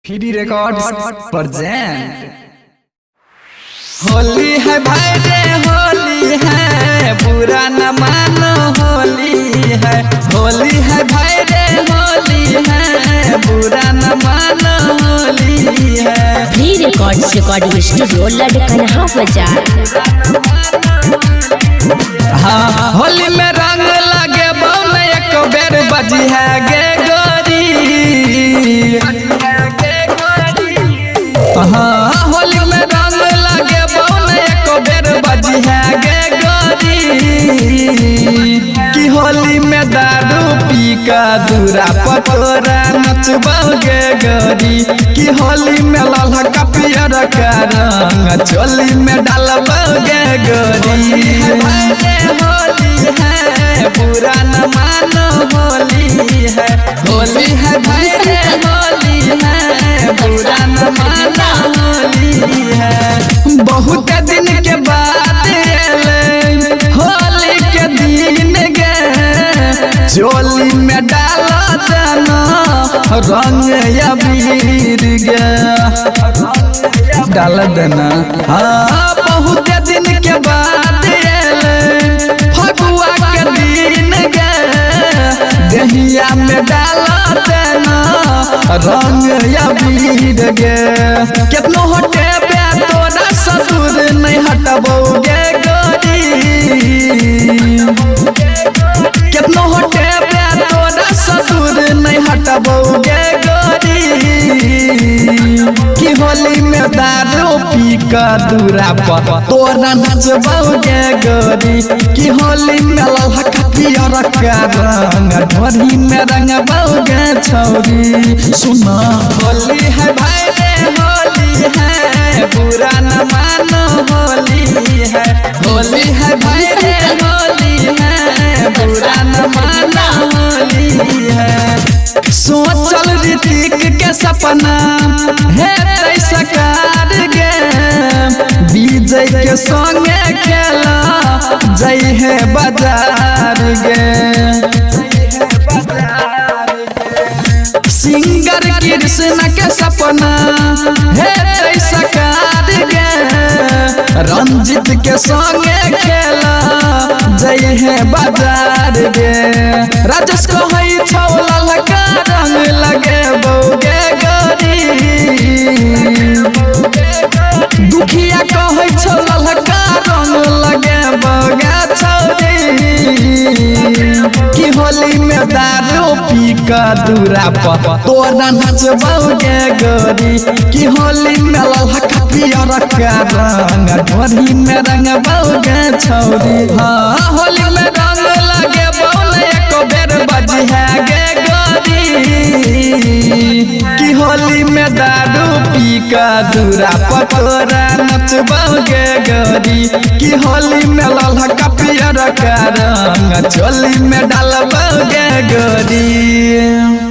Free records present. Holi है भाई रे होली है, बुरा न मानो होली है। होली है भाई रे होली है, बुरा न मानो होली है। फ्री रिकॉर्ड्स रिकॉर्डिंग स्टूडियो लड़कनहा बाजार। हाँ होली में रंग लगे बम एक बेर बजी है गे गोरी। हाँ होली में रंग लगे बम एक बेर बजी है गे गोरी। कि होली में दारू पी का दूरा पतोरा नचबोगे गोरी। कि होली में लल्हा का पियर का रंग चोली में डालबोगे गोरी। होली है बुरा न मानो होली है। होली है भाई रे होली है, बुरा न मानो होली है। बहुत दिन के बाद होली के दिन गे, चोली में डाला जाना रंग अबीर गे डाल देना। हाँ बहुत दिन के बाद फगुआ के दिन गे, दहिया में डाला देना रंग अबीर गे। कितनो हटे पे तोरा ससुर नहीं हटबोगे गोरी। कितनो हटे पे तोरा ससुर नहीं हटबोगे गोरी। कि होली में दारू पी का दूरा पर तोरा नचबोगे गोरी। कि होली में लल्हा का पियर का रंग ढोरी में रंगबोगे छौरी। सुना होली है भाई रे होली है, बुरा न मानो होली है। होली है भाई रे होली है, बुरा न मानो होली है। सोचल ऋतिक के सपना है तैसा कार गे, विजय के संगे खेला जय है बाजार गे। सिंगर कृष्ण के सपना है तैसा कार गे, रंजित के संगे खेला जय है बाजार गे। राजेश को है छौला लगा रंग लगे बोगे गोरी। दुखिया को है छौला लगा रंग लगे बोगे छौरी। कि होली में दारू पी का दूरा पर तोरा नचबोगे गोरी। कि होली में लल्हा का पियर का रंग ढोरी में रंगबोगे छौरी। हाँ होली में रंग लगे बोल एक बेर बजी है गे गोरी। कि होली में दारू पी का दूरा पर तोरा नचबोगे गोरी। कि होली में लल्हा का पियर का रंग चोली में डालबोगे गोरी।